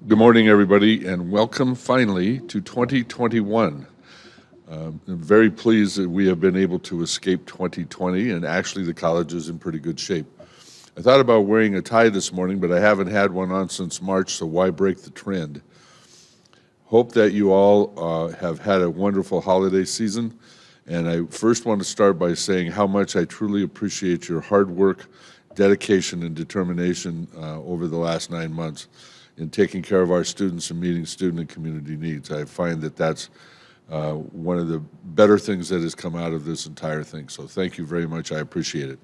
Good morning, everybody, and welcome finally to 2021. I'm very pleased that we have been able to escape 2020, and actually the college is in pretty good shape. I thought about wearing a tie this morning, but I haven't had one on since March, so why break the trend? Hope that you all have had a wonderful holiday season, and I first want to start by saying how much I truly appreciate your hard work, dedication, and determination over the last 9 months in taking care of our students and meeting student and community needs. I find that that's one of the better things that has come out of this entire thing. So thank you very much. I appreciate it.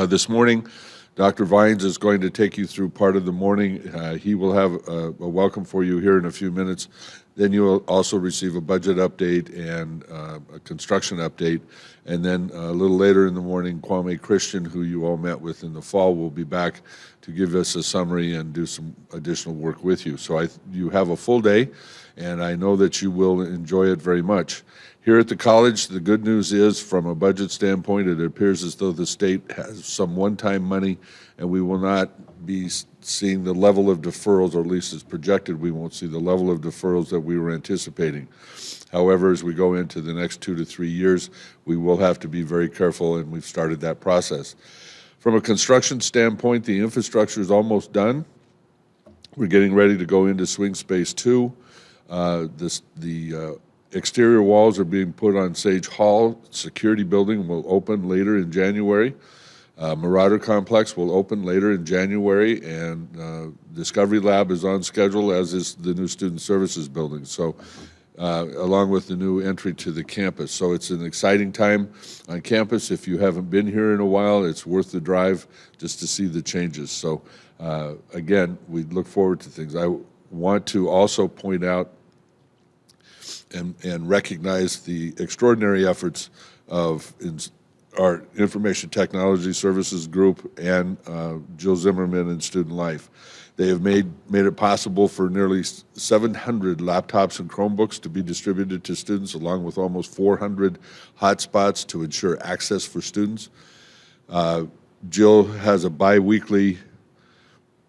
This morning, Dr. Vines is going to take you through part of the morning. He will have a welcome for you here in a few minutes. Then you will also receive a budget update and a construction update. And then a little later in the morning, Kwame Christian, who you all met with in the fall, will be back to give us a summary and do some additional work with you. So you have a full day, and I know that you will enjoy it very much. Here at the college, the good news is, from a budget standpoint, it appears as though the state has some one-time money, and we will not be seeing the level of deferrals, or at least as projected, we won't see the level of deferrals that we were anticipating. However, as we go into the next 2 to 3 years, we will have to be very careful, and we've started that process. From a construction standpoint, the infrastructure is almost done. We're getting ready to go into Swing Space 2. The exterior walls are being put on Sage Hall. Security building will open later in January. Marauder Complex will open later in January, and Discovery Lab is on schedule, as is the new Student Services building, so along with the new entry to the campus. So it's an exciting time on campus. If you haven't been here in a while, it's worth the drive just to see the changes. So again, we look forward to things. I want to also point out and recognize the extraordinary efforts of our Information Technology Services group and Jill Zimmerman and Student Life. They have made it possible for nearly 700 laptops and Chromebooks to be distributed to students, along with almost 400 hotspots to ensure access for students. Jill has a bi-weekly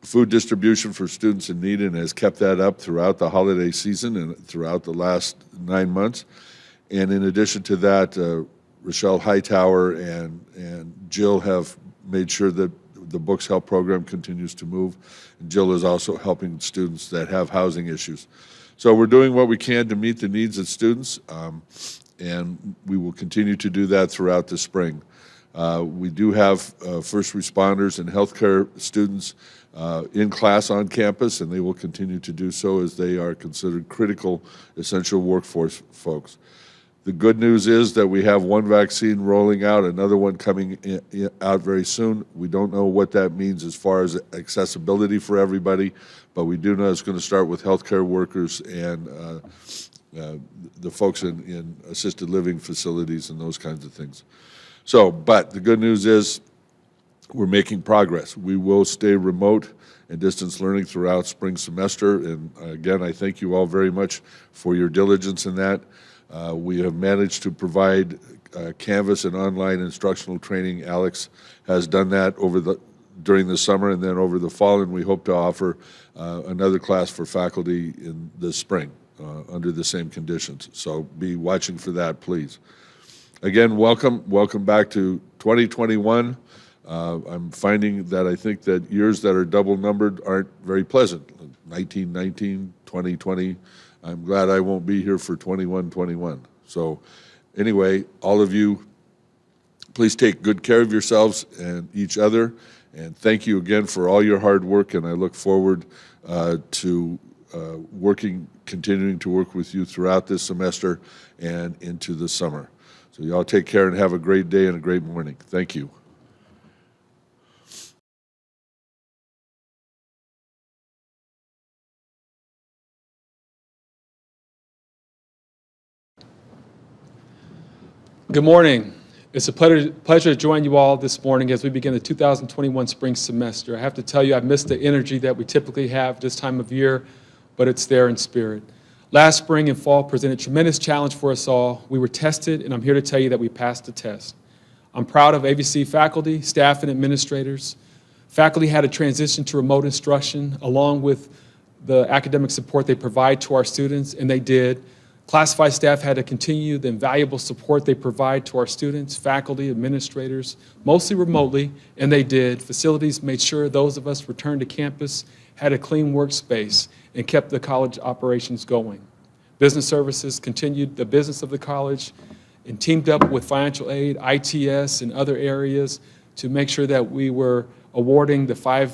food distribution for students in need and has kept that up throughout the holiday season and throughout the last 9 months. And in addition to that, Rochelle Hightower and Jill have made sure that the Books Help program continues to move. And Jill is also helping students that have housing issues. So we're doing what we can to meet the needs of students, and we will continue to do that throughout the spring. We do have first responders and healthcare students in class on campus, and they will continue to do so as they are considered critical, essential workforce folks. The good news is that we have one vaccine rolling out, another one coming out very soon. We don't know what that means as far as accessibility for everybody, but we do know it's going to start with healthcare workers and the folks in assisted living facilities and those kinds of things. So, but the good news is we're making progress. We will stay remote and distance learning throughout spring semester, and again, I thank you all very much for your diligence in that. We have managed to provide Canvas and online instructional training. Alex has done that during the summer and then over the fall, and we hope to offer another class for faculty in the spring under the same conditions. So be watching for that, please. Again, welcome back to 2021. I'm finding that I think that years that are double numbered aren't very pleasant. 1919, 2020. I'm glad I won't be here for 21-21. So anyway, all of you, please take good care of yourselves and each other. And thank you again for all your hard work. And I look forward to continuing to work with you throughout this semester and into the summer. So y'all take care and have a great day and a great morning. Thank you. Good morning. It's a pleasure to join you all this morning as we begin the 2021 spring semester. I have to tell you, I've missed the energy that we typically have this time of year, but it's there in spirit. Last spring and fall presented a tremendous challenge for us all. We were tested, and I'm here to tell you that we passed the test. I'm proud of AVC faculty, staff, and administrators. Faculty had to transition to remote instruction along with the academic support they provide to our students, and they did. Classified staff had to continue the invaluable support they provide to our students, faculty, administrators, mostly remotely, and they did. Facilities made sure those of us returned to campus had a clean workspace and kept the college operations going. Business services continued the business of the college and teamed up with financial aid, ITS, and other areas to make sure that we were awarding the $5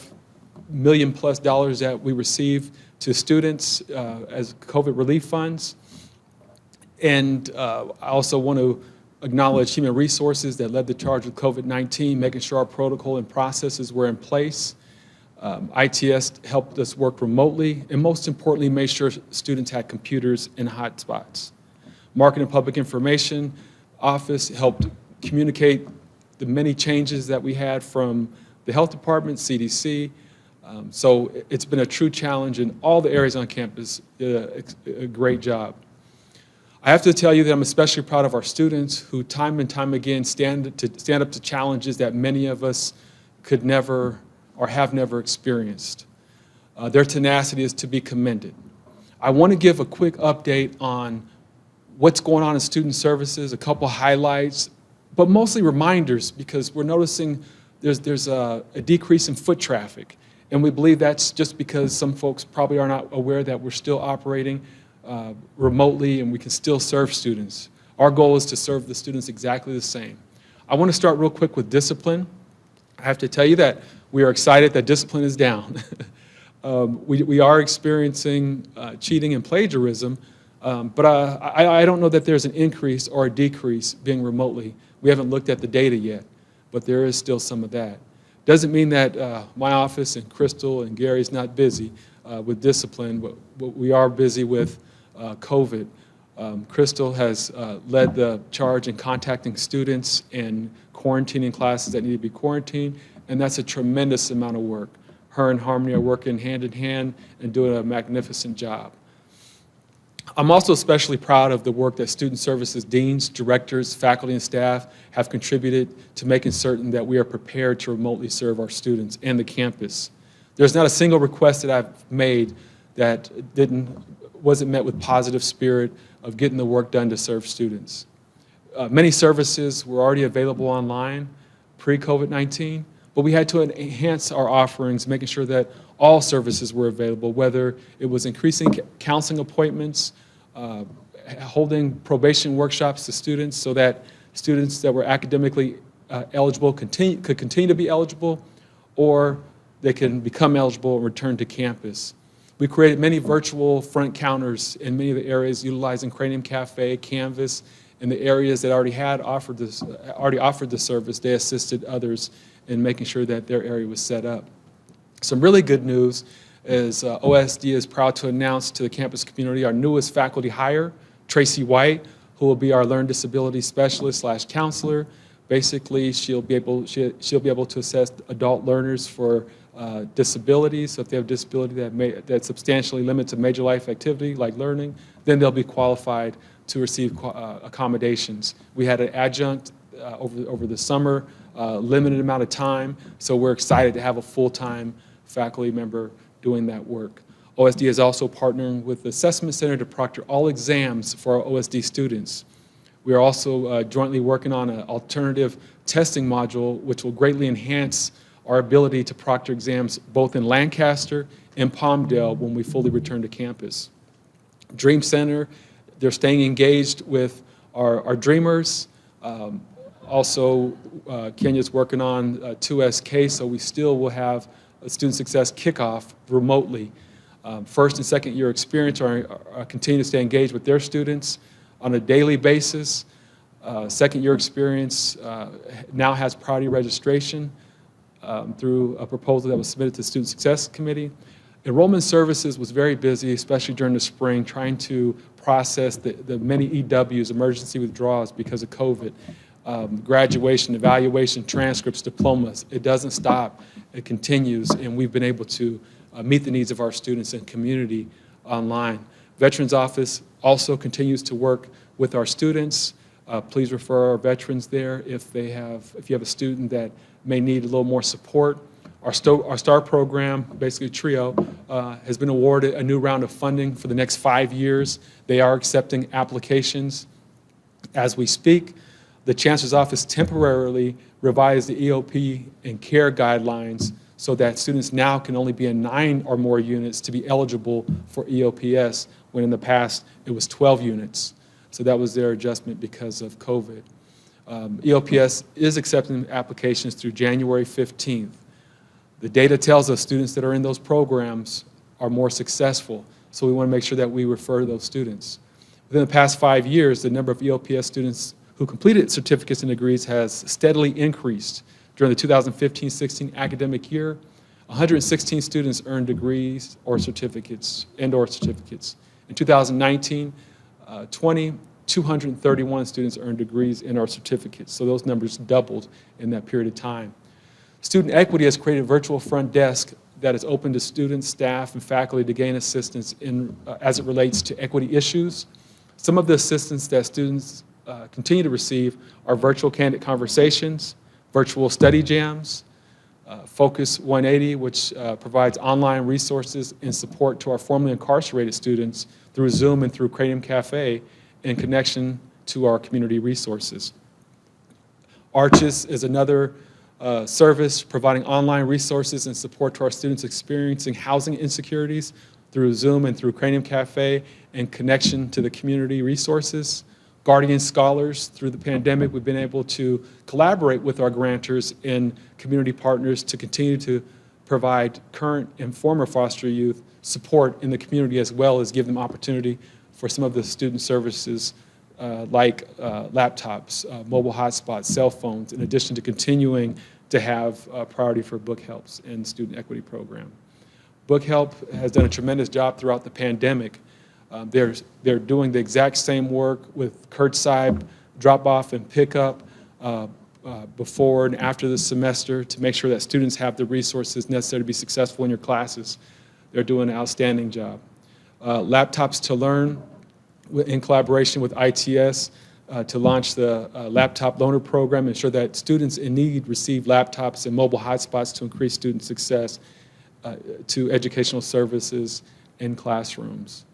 million plus that we received to students as COVID relief funds. And I also want to acknowledge human resources that led the charge with COVID-19, making sure our protocol and processes were in place. ITS helped us work remotely, and most importantly, made sure students had computers and hotspots. Marketing and Public Information Office helped communicate the many changes that we had from the Health Department, CDC. So it's been a true challenge in all the areas on campus, a great job. I have to tell you that I'm especially proud of our students who time and time again stand up to challenges that many of us could never or have never experienced. Their tenacity is to be commended. I want to give a quick update on what's going on in student services, a couple highlights, but mostly reminders because we're noticing there's a decrease in foot traffic. And we believe that's just because some folks probably are not aware that we're still operating remotely and we can still serve students. Our goal is to serve the students exactly the same. I want to start real quick with discipline. I have to tell you that we are excited that discipline is down. We are experiencing cheating and plagiarism, but I don't know that there's an increase or a decrease being remotely. We haven't looked at the data yet, but there is still some of that. Doesn't mean that my office and Crystal and Gary's not busy with discipline, but we are busy with COVID. Crystal has led the charge in contacting students and quarantining classes that need to be quarantined, and that's a tremendous amount of work. Her and Harmony are working hand in hand and doing a magnificent job. I'm also especially proud of the work that student services deans, directors, faculty, and staff have contributed to making certain that we are prepared to remotely serve our students and the campus. There's not a single request that I've made that wasn't met with positive spirit of getting the work done to serve students. Many services were already available online pre-COVID-19, but we had to enhance our offerings, making sure that all services were available, whether it was increasing counseling appointments, holding probation workshops to students so that students that were academically eligible could continue to be eligible, or they can become eligible and return to campus. We created many virtual front counters in many of the areas utilizing Cranium Cafe, Canvas, and the areas that already offered the service. They assisted others in making sure that their area was set up. Some really good news is OSD is proud to announce to the campus community our newest faculty hire, Tracy White, who will be our learning disability specialist / counselor. Basically, she'll be able to assess adult learners for disabilities. So if they have a disability that substantially limits a major life activity like learning, then they'll be qualified to receive accommodations. We had an adjunct over the summer, limited amount of time, so we're excited to have a full-time faculty member doing that work. OSD is also partnering with the Assessment Center to proctor all exams for our OSD students. We are also jointly working on an alternative testing module which will greatly enhance our ability to proctor exams both in Lancaster and Palmdale when we fully return to campus. Dream Center, they're staying engaged with our dreamers. Also, Kenya's working on 2SK, so we still will have a student success kickoff remotely. First and second year experience are continue to stay engaged with their students on a daily basis. Second year experience now has priority registration through a proposal that was submitted to the Student Success Committee. Enrollment services was very busy, especially during the spring, trying to process the many EWs, emergency withdrawals, because of COVID. Graduation, evaluation, transcripts, diplomas, it doesn't stop, it continues, and we've been able to meet the needs of our students and community online. Veterans Office also continues to work with our students. Please refer our veterans there if you have a student that may need a little more support. Our STAR program, basically TRIO, has been awarded a new round of funding for the next 5 years. They are accepting applications as we speak. The Chancellor's Office temporarily revised the EOP and CARE guidelines so that students now can only be in 9 or more units to be eligible for EOPS, when in the past it was 12 units. So that was their adjustment because of COVID. EOPS is accepting applications through January 15th. The data tells us students that are in those programs are more successful, so we want to make sure that we refer those students. Within the past 5 years, the number of EOPS students who completed certificates and degrees has steadily increased. During the 2015-16 academic year, 116 students earned degrees or certificates, and/or certificates. In 2019-20, 231 students earned degrees and/or certificates, so those numbers doubled in that period of time. Student Equity has created a virtual front desk that is open to students, staff, and faculty to gain assistance as it relates to equity issues. Some of the assistance that students continue to receive are virtual candid conversations, virtual study jams, Focus 180, which provides online resources and support to our formerly incarcerated students through Zoom and through Cranium Cafe in connection to our community resources. Arches is another service providing online resources and support to our students experiencing housing insecurities through Zoom and through Cranium Cafe in connection to the community resources. Guardian Scholars, through the pandemic, we've been able to collaborate with our grantors and community partners to continue to provide current and former foster youth support in the community, as well as give them opportunity for some of the student services like laptops, mobile hotspots, cell phones, in addition to continuing to have priority for book helps and student equity program. Book Help has done a tremendous job throughout the pandemic. They're doing the exact same work with curbside drop-off and pickup before and after the semester to make sure that students have the resources necessary to be successful in your classes. They're doing an outstanding job. Laptops to Learn, in collaboration with ITS, to launch the laptop loaner program, ensure that students in need receive laptops and mobile hotspots to increase student success to educational services in classrooms.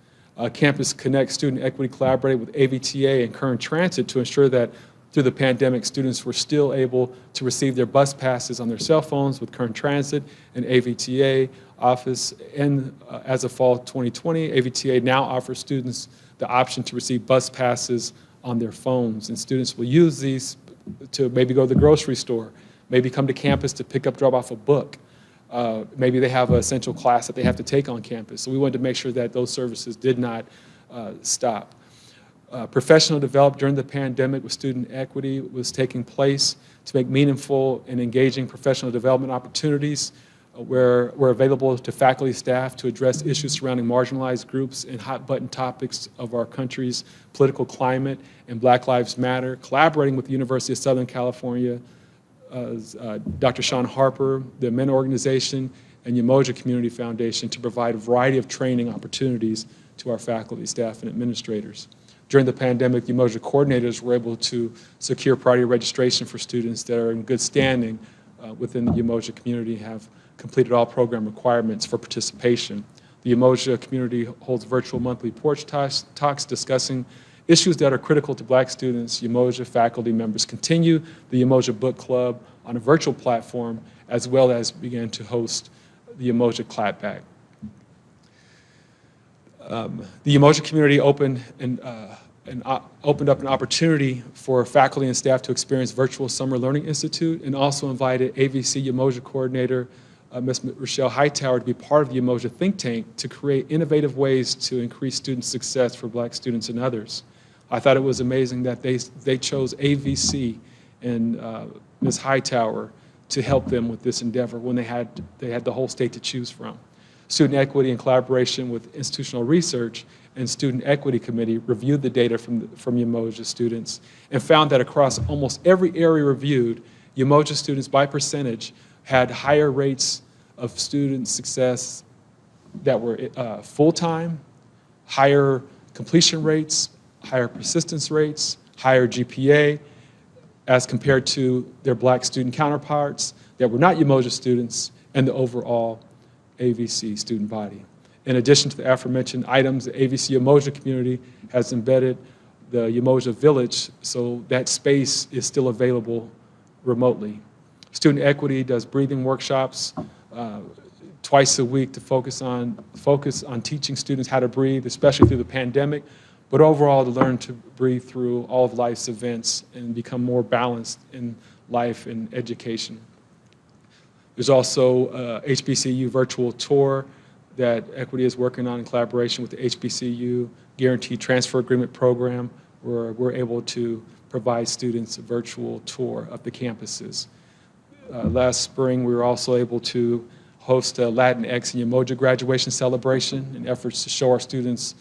Campus Connect Student Equity collaborated with AVTA and Current Transit to ensure that through the pandemic, students were still able to receive their bus passes on their cell phones with Current Transit and AVTA office. And as of fall 2020, AVTA now offers students the option to receive bus passes on their phones. And students will use these to maybe go to the grocery store, maybe come to campus to pick up, drop off a book. Maybe they have an essential class that they have to take on campus. So we wanted to make sure that those services did not stop. Professional development during the pandemic with student equity was taking place to make meaningful and engaging professional development opportunities where we're available to faculty staff to address issues surrounding marginalized groups and hot button topics of our country's political climate and Black Lives Matter, collaborating with the University of Southern California, Dr. Sean Harper, the Men Organization, and Umoja Community Foundation to provide a variety of training opportunities to our faculty, staff, and administrators. During the pandemic, the Umoja coordinators were able to secure priority registration for students that are in good standing within the Umoja community and have completed all program requirements for participation. The Umoja community holds virtual monthly porch talks discussing issues that are critical to Black students. Umoja faculty members continue the Umoja Book Club on a virtual platform, as well as began to host the Umoja Clapback. The Umoja community opened up an opportunity for faculty and staff to experience Virtual Summer Learning Institute, and also invited AVC Umoja coordinator Ms. Rochelle Hightower to be part of the Umoja think tank to create innovative ways to increase student success for Black students and others. I thought it was amazing that they chose AVC and Ms. Hightower to help them with this endeavor when they had the whole state to choose from. Student Equity, in collaboration with Institutional Research and Student Equity Committee, reviewed the data from Umoja students and found that across almost every area reviewed, Umoja students by percentage had higher rates of student success that were full-time, higher completion rates, higher persistence rates, higher GPA, as compared to their Black student counterparts that were not Umoja students, and the overall AVC student body. In addition to the aforementioned items, the AVC Umoja community has embedded the Umoja Village, so that space is still available remotely. Student Equity does breathing workshops twice a week to focus on teaching students how to breathe, especially through the pandemic, but overall to learn to breathe through all of life's events and become more balanced in life and education. There's also a HBCU virtual tour that Equity is working on in collaboration with the HBCU Guaranteed Transfer Agreement Program, where we're able to provide students a virtual tour of the campuses. Last spring, we were also able to host a Latinx and Umoja graduation celebration in efforts to show our students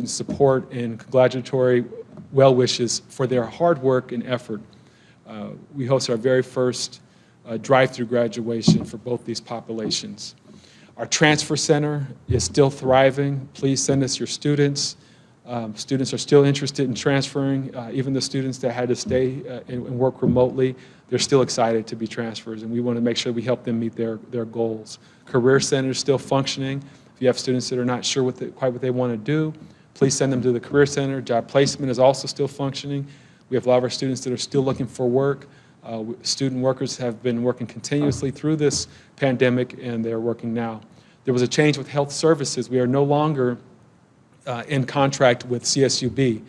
support and congratulatory well wishes for their hard work and effort. We hosted our very first drive-through graduation for both these populations. Our transfer center is still thriving. Please send us your students. Students are still interested in transferring. Even the students that had to stay and work remotely, they're still excited to be transfers, and we want to make sure we help them meet their goals. Career Center is still functioning. If you have students that are not sure quite what they want to do, please send them to the Career Center. Job placement is also still functioning. We have a lot of our students that are still looking for work. Student workers have been working continuously through this pandemic, and they're working now. There was a change with health services. We are no longer in contract with CSUB.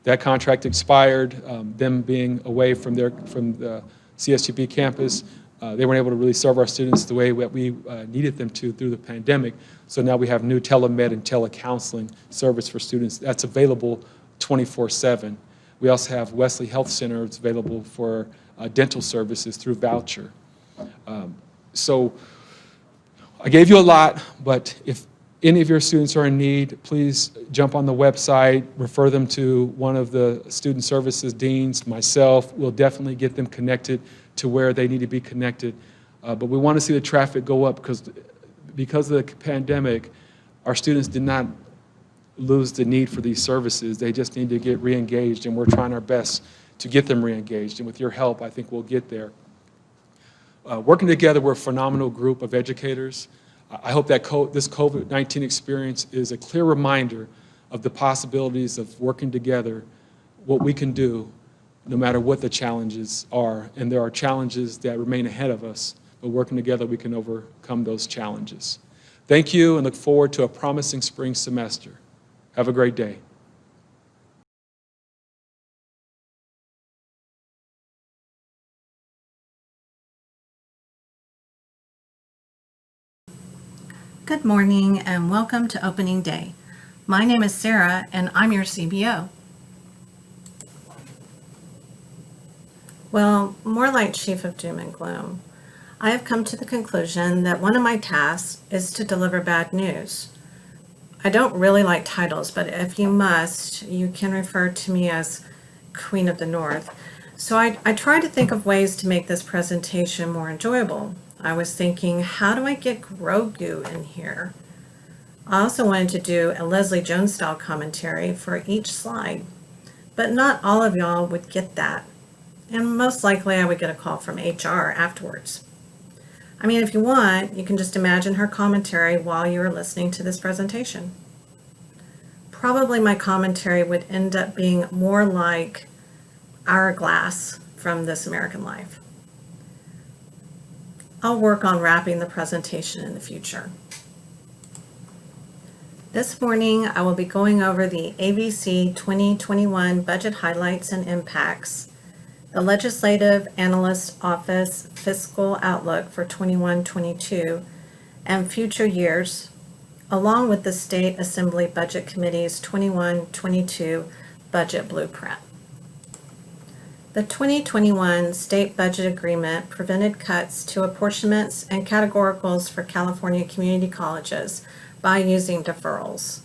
That contract expired, them being away from the CSUB campus. They weren't able to really serve our students the way that we needed them to through the pandemic. So now we have new telemed and telecounseling service for students. That's available 24/7. We also have Wesley Health Center. It's available for dental services through voucher. So I gave you a lot, but if any of your students are in need, please jump on the website, refer them to one of the student services deans, myself. We'll definitely get them connected to where they need to be connected. But we want to see the traffic go up because of the pandemic, our students did not lose the need for these services. They just need to get re-engaged, and we're trying our best to get them re-engaged. And with your help, I think we'll get there. Working together, we're a phenomenal group of educators. I hope that this COVID-19 experience is a clear reminder of the possibilities of working together, what we can do, no matter what the challenges are. And there are challenges that remain ahead of us, but working together, we can overcome those challenges. Thank you, and look forward to a promising spring semester. Have a great day. Good morning and welcome to opening day. My name is Sarah and I'm your CBO. Well, more like Chief of Doom and Gloom. I have come to the conclusion that one of my tasks is to deliver bad news. I don't really like titles, but if you must, you can refer to me as Queen of the North. So I try to think of ways to make this presentation more enjoyable. I was thinking, how do I get Grogu in here? I also wanted to do a Leslie Jones style commentary for each slide, but not all of y'all would get that. And most likely I would get a call from HR afterwards. I mean, if you want, you can just imagine her commentary while you are listening to this presentation. Probably my commentary would end up being more like Hourglass from This American Life. I'll work on wrapping the presentation in the future. This morning, I will be going over the AVC 2021 budget highlights and impacts, the Legislative Analyst Office fiscal outlook for 21-22 and future years, along with the State Assembly Budget Committee's 21-22 budget blueprint. The 2021 state budget agreement prevented cuts to apportionments and categoricals for California community colleges by using deferrals.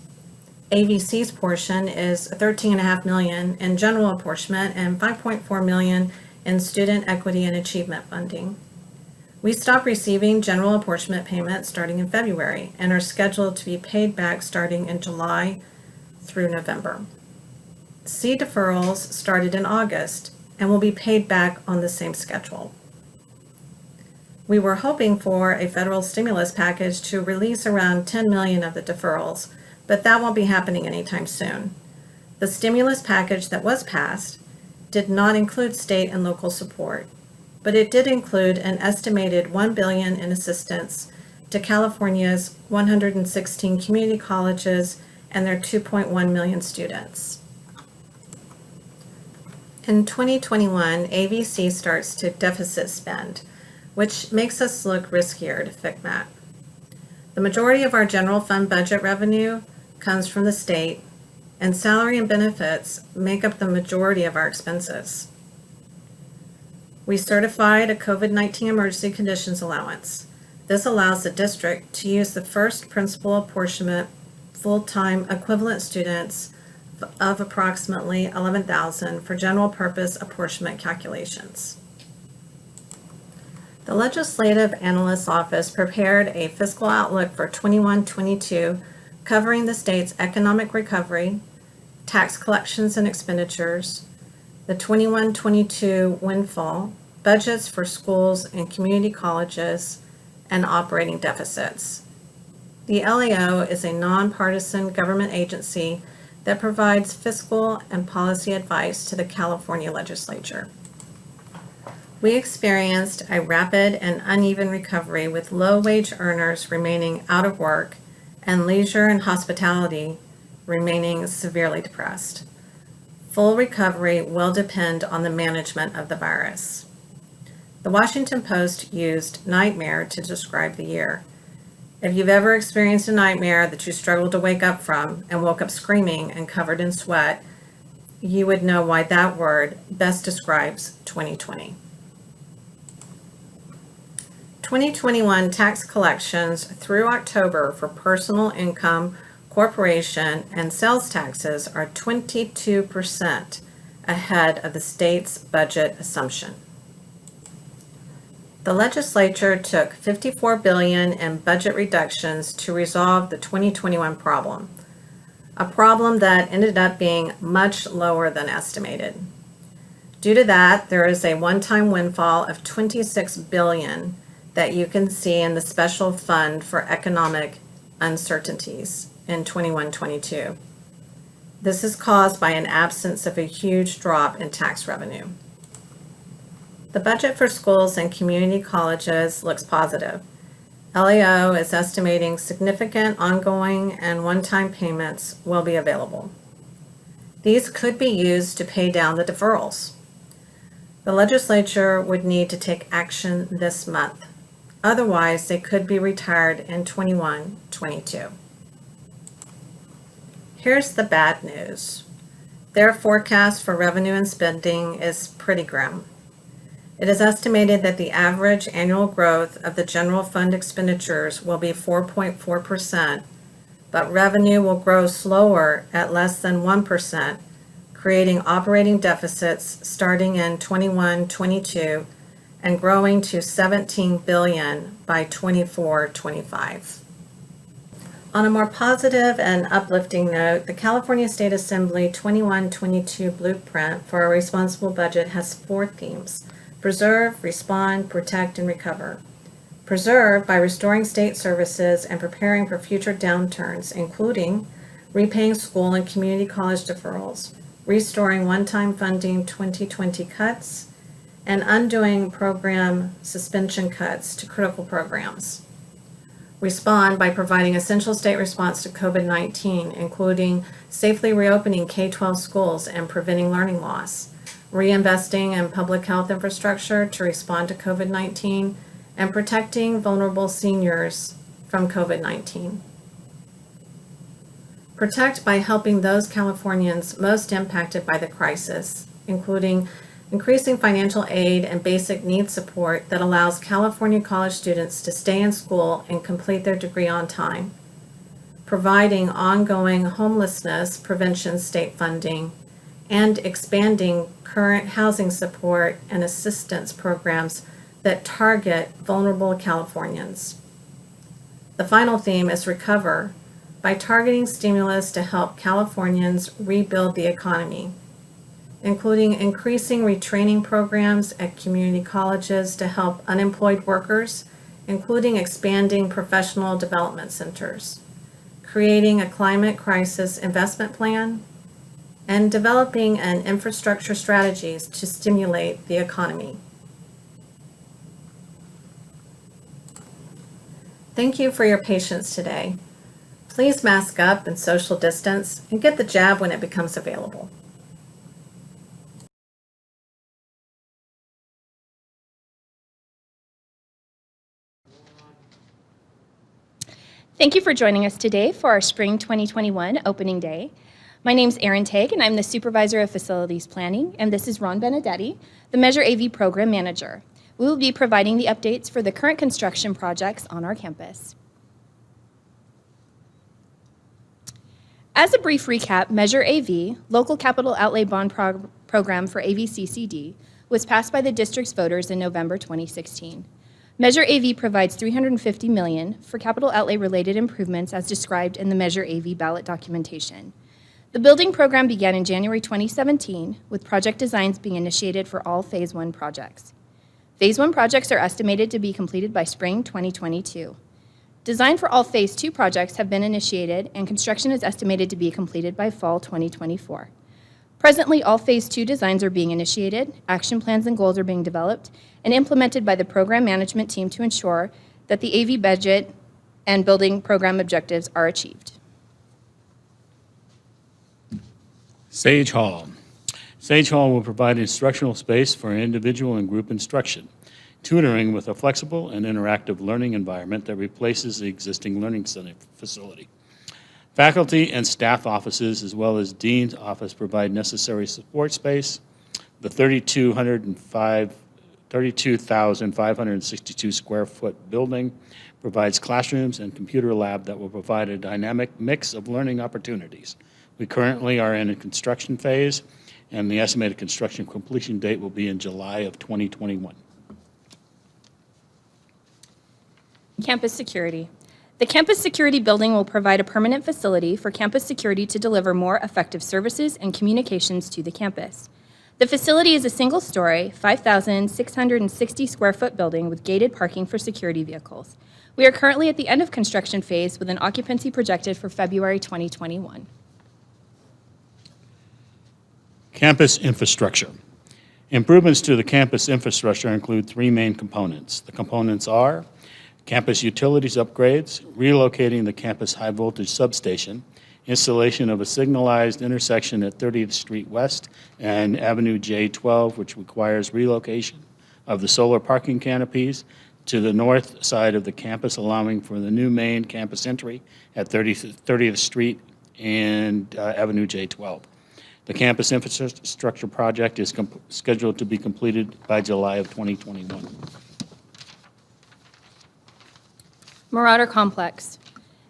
AVC's portion is $13.5 million in general apportionment and $5.4 million in student equity and achievement funding. We stopped receiving general apportionment payments starting in February and are scheduled to be paid back starting in July through November. C deferrals started in August and will be paid back on the same schedule. We were hoping for a federal stimulus package to release around 10 million of the deferrals, but that won't be happening anytime soon. The stimulus package that was passed did not include state and local support, but it did include an estimated $1 billion in assistance to California's 116 community colleges and their 2.1 million students. In 2021, AVC starts to deficit spend, which makes us look riskier to FCMAT. The majority of our general fund budget revenue comes from the state, and salary and benefits make up the majority of our expenses. We certified a COVID-19 emergency conditions allowance. This allows the district to use the first principal apportionment full-time equivalent students of approximately 11,000 for general purpose apportionment calculations. The Legislative Analyst's Office prepared a fiscal outlook for 21-22 covering the state's economic recovery, tax collections and expenditures, the 21-22 windfall, budgets for schools and community colleges, and operating deficits. The LAO is a nonpartisan government agency that provides fiscal and policy advice to the California legislature. We experienced a rapid and uneven recovery with low-wage earners remaining out of work and leisure and hospitality remaining severely depressed. Full recovery will depend on the management of the virus. The Washington Post used nightmare to describe the year. If you've ever experienced a nightmare that you struggled to wake up from and woke up screaming and covered in sweat, you would know why that word best describes 2020. 2021 tax collections through October for personal income, corporation, and sales taxes are 22% ahead of the state's budget assumption. The legislature took $54 billion in budget reductions to resolve the 2021 problem, a problem that ended up being much lower than estimated. Due to that, there is a one-time windfall of $26 billion that you can see in the special fund for economic uncertainties in 21-22. This is caused by an absence of a huge drop in tax revenue. The budget for schools and community colleges looks positive. LAO is estimating significant ongoing and one-time payments will be available. These could be used to pay down the deferrals. The legislature would need to take action this month. Otherwise, they could be retired in 21-22. Here's the bad news. Their forecast for revenue and spending is pretty grim. It is estimated that the average annual growth of the general fund expenditures will be 4.4%, but revenue will grow slower at less than 1%, creating operating deficits starting in 21-22 and growing to $17 billion by 24-25. On a more positive and uplifting note, the California State Assembly 21-22 blueprint for a responsible budget has 4 themes: preserve, respond, protect, and recover. Preserve by restoring state services and preparing for future downturns, including repaying school and community college deferrals, restoring one-time funding 2020 cuts, and undoing program suspension cuts to critical programs. Respond by providing essential state response to COVID-19, including safely reopening K-12 schools and preventing learning loss, reinvesting in public health infrastructure to respond to COVID-19, and protecting vulnerable seniors from COVID-19. Protect by helping those Californians most impacted by the crisis, including increasing financial aid and basic needs support that allows California college students to stay in school and complete their degree on time, providing ongoing homelessness prevention state funding, and expanding current housing support and assistance programs that target vulnerable Californians. The final theme is recover by targeting stimulus to help Californians rebuild the economy. including increasing retraining programs at community colleges to help unemployed workers, including expanding professional development centers, creating a climate crisis investment plan, and developing an infrastructure strategies to stimulate the economy. Thank you for your patience today. Please mask up and social distance and get the jab when it becomes available. Thank you for joining us today for our Spring 2021 opening day. My name is Erin Tague, and I'm the Supervisor of Facilities Planning, and this is Ron Benedetti, the Measure AV Program Manager. We will be providing the updates for the current construction projects on our campus. As a brief recap, Measure AV, Local Capital Outlay Bond Program for AVCCD, was passed by the district's voters in November 2016. Measure AV provides $350 million for capital outlay-related improvements as described in the Measure AV ballot documentation. The building program began in January 2017, with project designs being initiated for all Phase 1 projects. Phase 1 projects are estimated to be completed by spring 2022. Design for all Phase 2 projects have been initiated, and construction is estimated to be completed by fall 2024. Presently, all Phase 2 designs are being initiated, action plans and goals are being developed, and implemented by the program management team to ensure that the AV budget and building program objectives are achieved. Sage Hall. Sage Hall will provide instructional space for individual and group instruction, tutoring with a flexible and interactive learning environment that replaces the existing learning center facility. Faculty and staff offices, as well as Dean's office, provide necessary support space. The 32,562 square foot building provides classrooms and computer lab that will provide a dynamic mix of learning opportunities. We currently are in a construction phase, and the estimated construction completion date will be in July of 2021. Campus security. The campus security building will provide a permanent facility for campus security to deliver more effective services and communications to the campus. The facility is a single-story, 5,660 square foot building with gated parking for security vehicles. We are currently at the end of construction phase with an occupancy projected for February 2021. Campus infrastructure. Improvements to the campus infrastructure include three main components. The components are campus utilities upgrades, relocating the campus high-voltage substation, installation of a signalized intersection at 30th Street West and Avenue J12, which requires relocation of the solar parking canopies to the north side of the campus, allowing for the new main campus entry at 30th Street and Avenue J12. The campus infrastructure project is scheduled to be completed by July of 2021. Marauder Complex.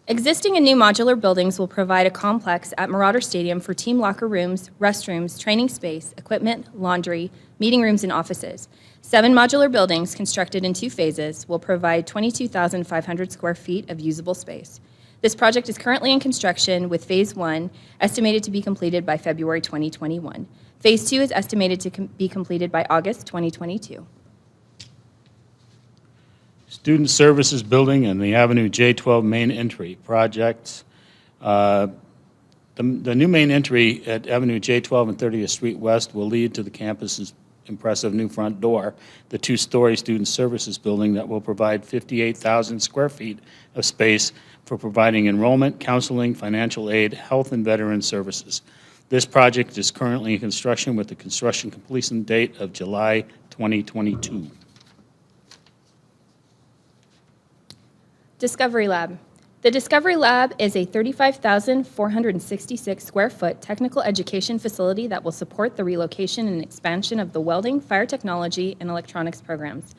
Existing and new modular buildings will provide a complex at Marauder Stadium for team locker rooms, restrooms, training space, equipment, laundry, meeting rooms, and offices. 7 modular buildings constructed in 2 phases will provide 22,500 square feet of usable space. This project is currently in construction with Phase 1 estimated to be completed by February 2021. Phase 2 is estimated to be completed by August 2022. Student Services Building and the Avenue J12 main entry projects. The new main entry at Avenue J12 and 30th Street West will lead to the campus's impressive new front door, the 2-story Student Services Building that will provide 58,000 square feet of space for providing enrollment, counseling, financial aid, health, and veteran services. This project is currently in construction with the construction completion date of July 2022. Discovery Lab. The Discovery Lab is a 35,466 square foot technical education facility that will support the relocation and expansion of the welding, fire technology, and electronics programs.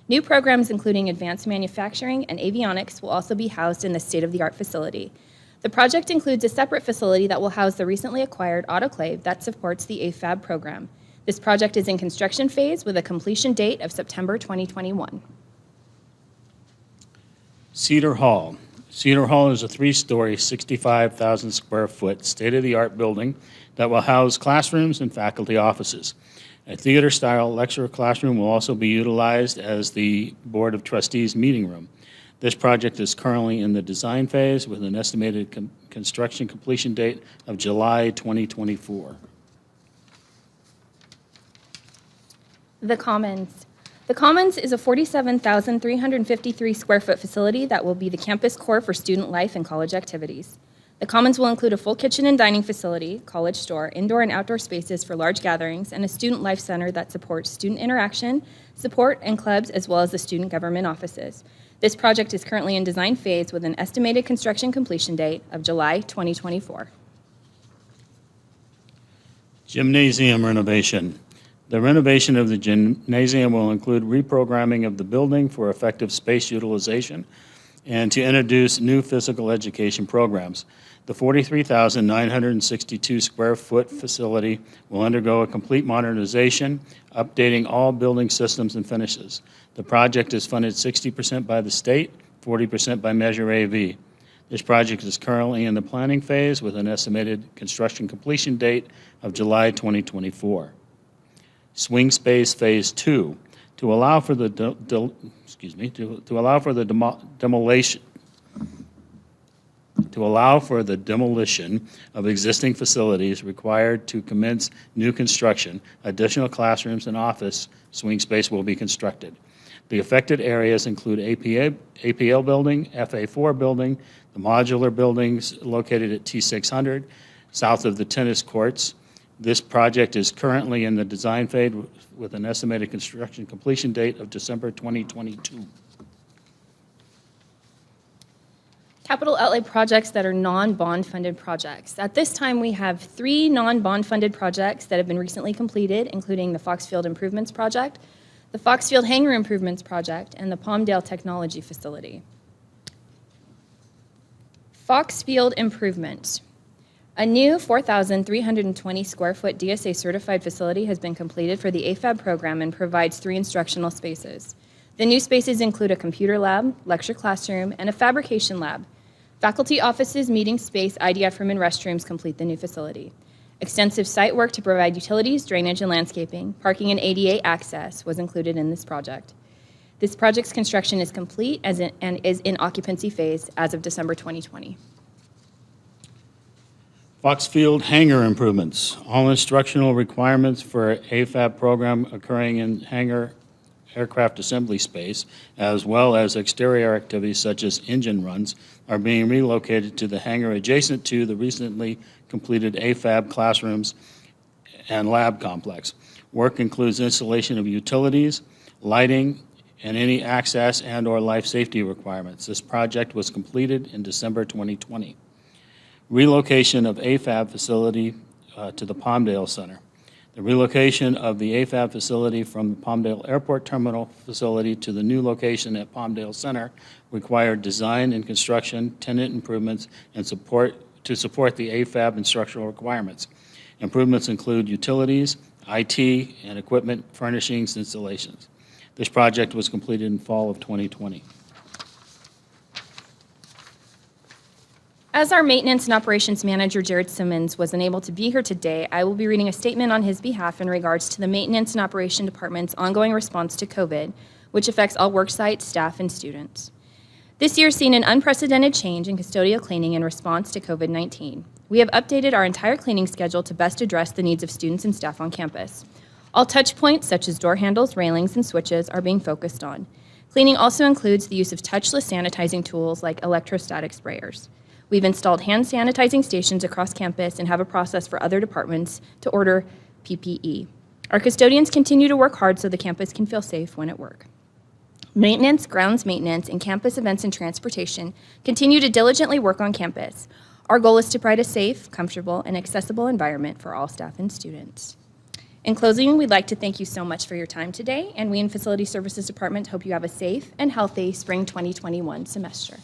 New programs including advanced manufacturing and avionics will also be housed in the state-of-the-art facility. The project includes a separate facility that will house the recently acquired autoclave that supports the AFAB program. This project is in construction phase with a completion date of September 2021. Cedar Hall. Cedar Hall is a 3-story, 65,000 square foot state-of-the-art building that will house classrooms and faculty offices. A theater-style lecture classroom will also be utilized as the Board of Trustees meeting room. This project is currently in the design phase with an estimated construction completion date of July 2024. The Commons. The Commons is a 47,353 square foot facility that will be the campus core for student life and college activities. The Commons will include a full kitchen and dining facility, college store, indoor and outdoor spaces for large gatherings, and a student life center that supports student interaction, support, and clubs, as well as the student government offices. This project is currently in design phase with an estimated construction completion date of July 2024. Gymnasium renovation. The renovation of the gymnasium will include reprogramming of the building for effective space utilization and to introduce new physical education programs. The 43,962 square foot facility will undergo a complete modernization, updating all building systems and finishes. The project is funded 60% by the state, 40% by Measure AV. This project is currently in the planning phase with an estimated construction completion date of July 2024. Swing Space Phase 2, to allow for the demolition of existing facilities required to commence new construction, additional classrooms and office swing space will be constructed. The affected areas include APL building, FA4 building, the modular buildings located at T600, south of the tennis courts. This project is currently in the design phase with an estimated construction completion date of December 2022. Capital outlay projects that are non-bond funded projects. At this time, we have 3 non-bond funded projects that have been recently completed, including the Foxfield Improvements Project, the Foxfield Hangar Improvements Project, and the Palmdale Technology Facility. Foxfield Improvement. A new 4,320 square foot DSA certified facility has been completed for the AFAB program and provides 3 instructional spaces. The new spaces include a computer lab, lecture classroom, and a fabrication lab. Faculty offices, meeting space, IDF room, and restrooms complete the new facility. Extensive site work to provide utilities, drainage, and landscaping, parking, and ADA access was included in this project. This project's construction is complete and is in occupancy phase as of December 2020. Foxfield Hangar improvements. All instructional requirements for AFAB program occurring in hangar aircraft assembly space, as well as exterior activities such as engine runs, are being relocated to the hangar adjacent to the recently completed AFAB classrooms and lab complex. Work includes installation of utilities, lighting, and any access and/or life safety requirements. This project was completed in December 2020. Relocation of AFAB facility to the Palmdale Center. The relocation of the AFAB facility from the Palmdale Airport Terminal facility to the new location at Palmdale Center required design and construction, tenant improvements, and support to support the AFAB instructional requirements. Improvements include utilities, IT, and equipment furnishings installations. This project was completed in fall of 2020. As our Maintenance and Operations Manager, Jared Simmons, was unable to be here today, I will be reading a statement on his behalf in regards to the Maintenance and Operation Department's ongoing response to COVID, which affects all work sites, staff, and students. This year has seen an unprecedented change in custodial cleaning in response to COVID-19. We have updated our entire cleaning schedule to best address the needs of students and staff on campus. All touch points, such as door handles, railings, and switches, are being focused on. Cleaning also includes the use of touchless sanitizing tools like electrostatic sprayers. We've installed hand sanitizing stations across campus and have a process for other departments to order PPE. Our custodians continue to work hard so the campus can feel safe when at work. Maintenance, grounds maintenance, and campus events and transportation continue to diligently work on campus. Our goal is to provide a safe, comfortable, and accessible environment for all staff and students. In closing, we'd like to thank you so much for your time today, and we in Facility Services Department hope you have a safe and healthy spring 2021 semester.